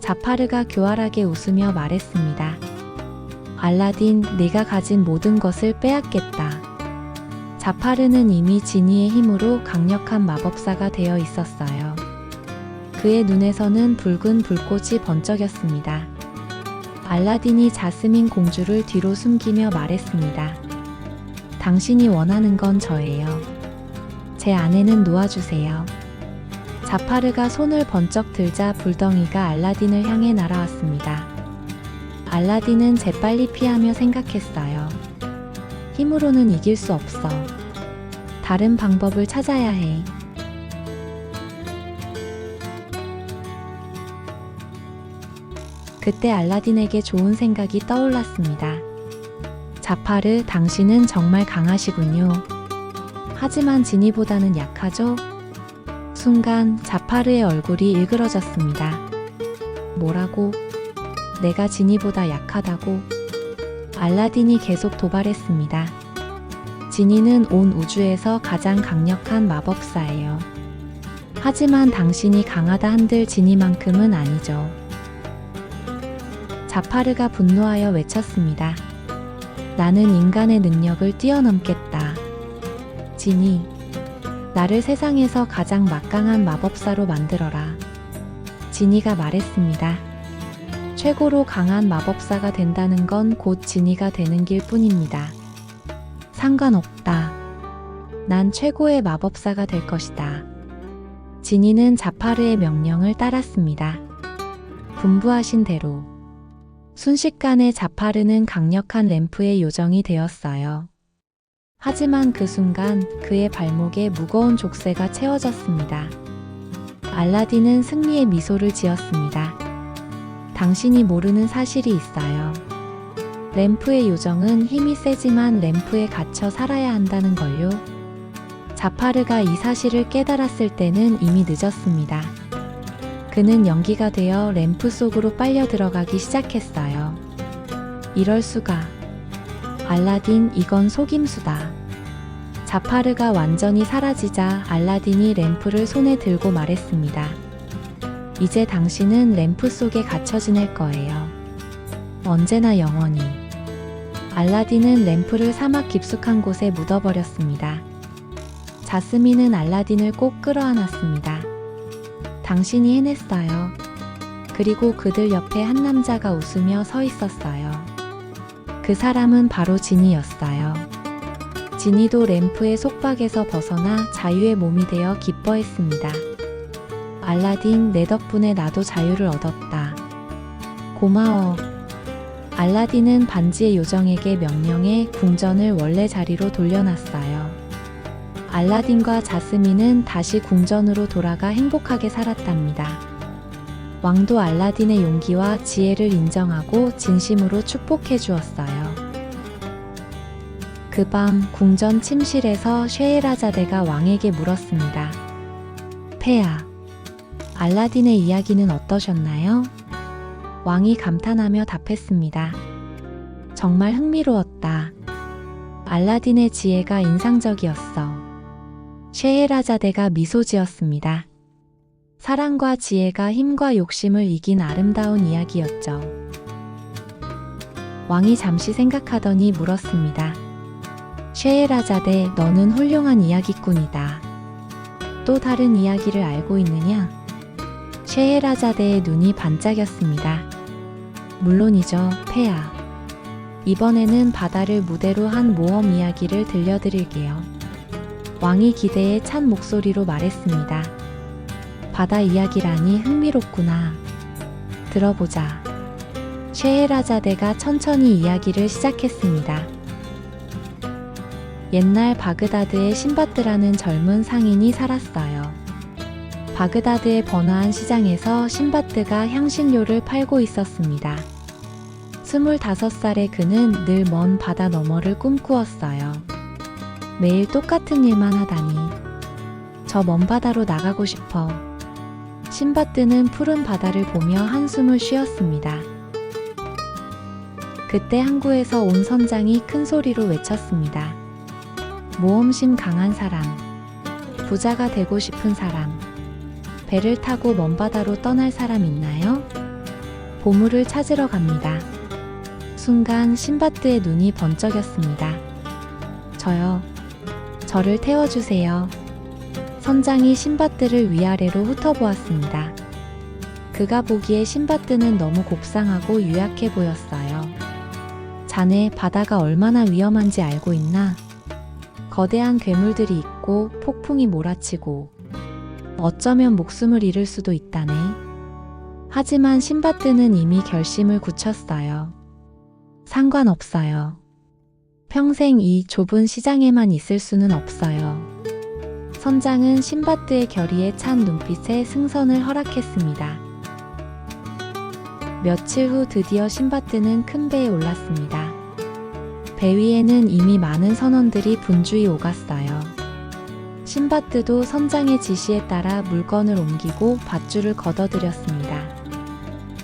자파르가 교활하게 웃으며 말했습니다. 알라딘, 네가 가진 모든 것을 빼앗겠다. 자파르는 이미 지니의 힘으로 강력한 마법사가 되어 있었어요. 그의 눈에서는 붉은 불꽃이 번쩍였습니다. 알라딘이 자스민 공주를 뒤로 숨기며 말했습니다. 당신이 원하는 건 저예요. 제 아내는 놓아주세요. 자파르가 손을 번쩍 들자 불덩이가 알라딘을 향해 날아왔습니다. 알라딘은 재빨리 피하며 생각했어요. 힘으로는 이길 수 없어. 다른 방법을 찾아야 해. 그때 알라딘에게 좋은 생각이 떠올랐습니다. 자파르, 당신은 정말 강하시군요. 하지만 지니보다는 약하죠? 순간 자파르의 얼굴이 일그러졌습니다. 뭐라고? 내가 지니보다 약하다고? 알라딘이 계속 도발했습니다. 지니는 온 우주에서 가장 강력한 마법사예요. 하지만 당신이 강하다 한들 지니만큼은 아니죠. 자파르가 분노하여 외쳤습니다. 나는 인간의 능력을 뛰어넘겠다. 지니, 나를 세상에서 가장 막강한 마법사로 만들어라. 지니가 말했습니다. 최고로 강한 마법사가 된다는 건 곧 지니가 되는 길 뿐입니다. 상관없다. 난 최고의 마법사가 될 것이다. 지니는 자파르의 명령을 따랐습니다. 분부하신 대로. 순식간에 자파르는 강력한 램프의 요정이 되었어요. 하지만 그 순간 그의 발목에 무거운 족쇄가 채워졌습니다. 알라딘은 승리의 미소를 지었습니다. 당신이 모르는 사실이 있어요. 램프의 요정은 힘이 세지만 램프에 갇혀 살아야 한다는 걸요. 자파르가 이 사실을 깨달았을 때는 이미 늦었습니다. 그는 연기가 되어 램프 속으로 빨려 들어가기 시작했어요. 이럴 수가. 알라딘, 이건 속임수다. 자파르가 완전히 사라지자 알라딘이 램프를 손에 들고 말했습니다. 이제 당신은 램프 속에 갇혀 지낼 거예요. 언제나 영원히. 알라딘은 램프를 사막 깊숙한 곳에 묻어버렸습니다. 자스민은 알라딘을 꼭 끌어안았습니다. 당신이 해냈어요. 그리고 그들 옆에 한 남자가 웃으며 서 있었어요. 그 사람은 바로 지니였어요. 지니도 램프의 속박에서 벗어나 자유의 몸이 되어 기뻐했습니다. 알라딘, 내 덕분에 나도 자유를 얻었다. 고마워. 알라딘은 반지의 요정에게 명령해 궁전을 원래 자리로 돌려놨어요. 알라딘과 자스민은 다시 궁전으로 돌아가 행복하게 살았답니다. 왕도 알라딘의 용기와 지혜를 인정하고 진심으로 축복해 주었어요. 그 밤 궁전 침실에서 쉐에라자데가 왕에게 물었습니다. 폐하, 알라딘의 이야기는 어떠셨나요? 왕이 감탄하며 답했습니다. 정말 흥미로웠다. 알라딘의 지혜가 인상적이었어. 쉐에라자데가 미소 지었습니다. 사랑과 지혜가 힘과 욕심을 이긴 아름다운 이야기였죠. 왕이 잠시 생각하더니 물었습니다. 쉐에라자데, 너는 훌륭한 이야기꾼이다. 또 다른 이야기를 알고 있느냐? 쉐에라자데의 눈이 반짝였습니다. 물론이죠, 폐하. 이번에는 바다를 무대로 한 모험 이야기를 들려드릴게요. 왕이 기대에 찬 목소리로 말했습니다. 바다 이야기라니 흥미롭구나. 들어보자. 쉐에라자데가 천천히 이야기를 시작했습니다. 옛날 바그다드에 신바드라는 젊은 상인이 살았어요. 바그다드의 번화한 시장에서 신바드가 향신료를 팔고 있었습니다. 25살의 그는 늘 먼 바다 너머를 꿈꾸었어요. 매일 똑같은 일만 하다니. 저 먼 바다로 나가고 싶어. 신바드는 푸른 바다를 보며 한숨을 쉬었습니다. 그때 항구에서 온 선장이 큰 소리로 외쳤습니다. 모험심 강한 사람, 부자가 되고 싶은 사람, 배를 타고 먼 바다로 떠날 사람 있나요? 보물을 찾으러 갑니다. 순간 신바드의 눈이 번쩍였습니다. 저를 태워주세요. 선장이 신바드를 위아래로 훑어보았습니다. 그가 보기에 신바드는 너무 곱상하고 유약해 보였어요. 자네 바다가 얼마나 위험한지 알고 있나? 거대한 괴물들이 있고 폭풍이 몰아치고 어쩌면 목숨을 잃을 수도 있다네. 하지만 신바드는 이미 결심을 굳혔어요. 상관없어요. 평생 이 좁은 시장에만 있을 수는 없어요. 선장은 신바드의 결의에 찬 눈빛에 승선을 허락했습니다. 며칠 후 드디어 신바드는 큰 배에 올랐습니다. 배 위에는 이미 많은 선원들이 분주히 오갔어요. 신바드도 선장의 지시에 따라 물건을 옮기고 밧줄을 걷어들였습니다.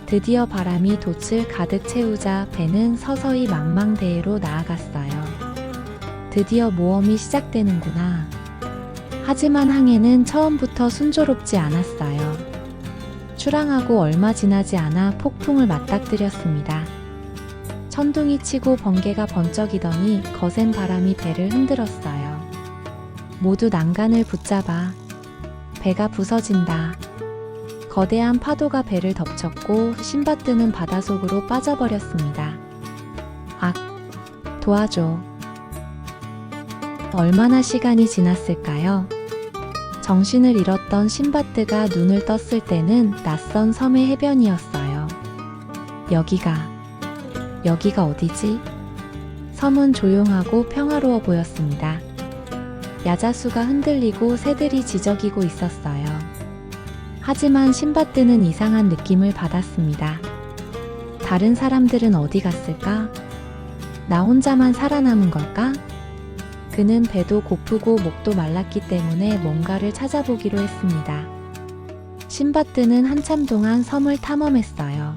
드디어 바람이 돛을 가득 채우자 배는 서서히 망망대해로 나아갔어요. 드디어 모험이 시작되는구나. 하지만 항해는 처음부터 순조롭지 않았어요. 출항하고 얼마 지나지 않아 폭풍을 맞닥뜨렸습니다. 천둥이 치고 번개가 번쩍이더니 거센 바람이 배를 흔들었어요. 모두 난간을 붙잡아. 배가 부서진다. 거대한 파도가 배를 덮쳤고 신바드는 바닷속으로 빠져버렸습니다. 악! 도와줘. 얼마나 시간이 지났을까요? 정신을 잃었던 신바드가 눈을 떴을 때는 낯선 섬의 해변이었어요. 여기가 어디지? 섬은 조용하고 평화로워 보였습니다. 야자수가 흔들리고 새들이 지저귀고 있었어요. 하지만 신바드는 이상한 느낌을 받았습니다. 다른 사람들은 어디 갔을까? 나 혼자만 살아남은 걸까? 그는 배도 고프고 목도 말랐기 때문에 뭔가를 찾아보기로 했습니다. 신바드는 한참 동안 섬을 탐험했어요.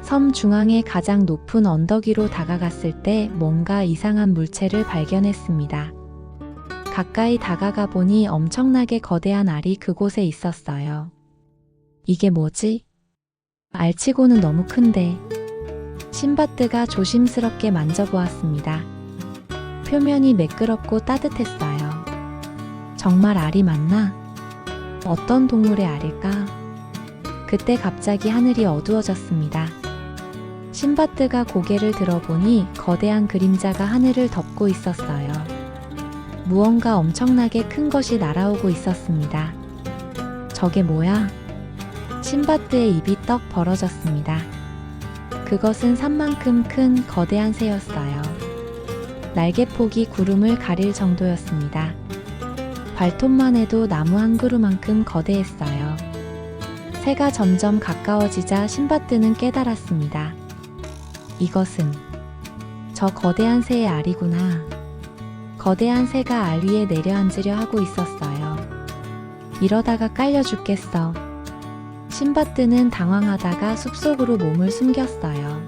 섬 중앙의 가장 높은 언덕 위로 다가갔을 때 뭔가 이상한 물체를 발견했습니다. 가까이 다가가 보니 엄청나게 거대한 알이 그곳에 있었어요. 이게 뭐지? 알치고는 너무 큰데. 신바드가 조심스럽게 만져보았습니다. 표면이 매끄럽고 따뜻했어요. 정말 알이 맞나? 어떤 동물의 알일까? 그때 갑자기 하늘이 어두워졌습니다. 신바드가 고개를 들어보니 거대한 그림자가 하늘을 덮고 있었어요. 무언가 엄청나게 큰 것이 날아오고 있었습니다. 저게 뭐야? 신바드의 입이 떡 벌어졌습니다. 그것은 산만큼 큰 거대한 새였어요. 날개폭이 구름을 가릴 정도였습니다. 발톱만 해도 나무 한 그루만큼 거대했어요. 새가 점점 가까워지자 신바드는 깨달았습니다. 이것은 저 거대한 새의 알이구나. 거대한 새가 알 위에 내려앉으려 하고 있었어요. 이러다가 깔려 죽겠어. 신바드는 당황하다가 숲속으로 몸을 숨겼어요.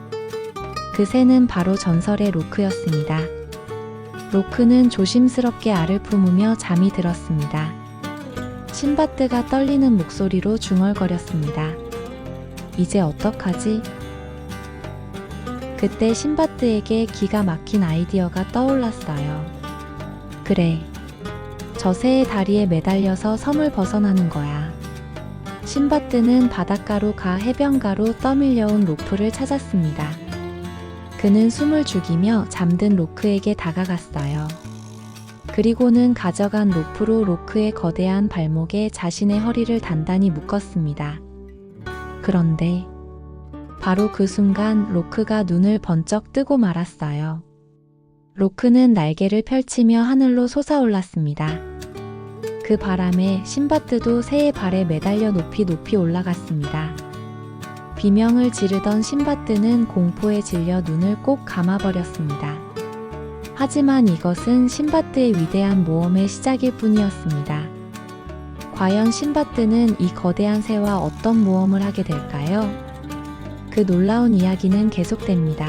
그 새는 바로 전설의 로크였습니다. 로크는 조심스럽게 알을 품으며 잠이 들었습니다. 신바드가 떨리는 목소리로 중얼거렸습니다. 이제 어떡하지? 그때 신바드에게 기가 막힌 아이디어가 떠올랐어요. 그래, 저 새의 다리에 매달려서 섬을 벗어나는 거야. 신바드는 바닷가로 가 해변가로 떠밀려온 로프를 찾았습니다. 그는 숨을 죽이며 잠든 로크에게 다가갔어요. 그리고는 가져간 로프로 로크의 거대한 발목에 자신의 허리를 단단히 묶었습니다. 그런데 바로 그 순간 로크가 눈을 번쩍 뜨고 말았어요. 로크는 날개를 펼치며 하늘로 솟아올랐습니다. 그 바람에 신바드도 새의 발에 매달려 높이 높이 올라갔습니다. 비명을 지르던 신바드는 공포에 질려 눈을 꼭 감아버렸습니다. 하지만 이것은 신바드의 위대한 모험의 시작일 뿐이었습니다. 과연 신바드는 이 거대한 새와 어떤 모험을 하게 될까요? 그 놀라운 이야기는 계속됩니다.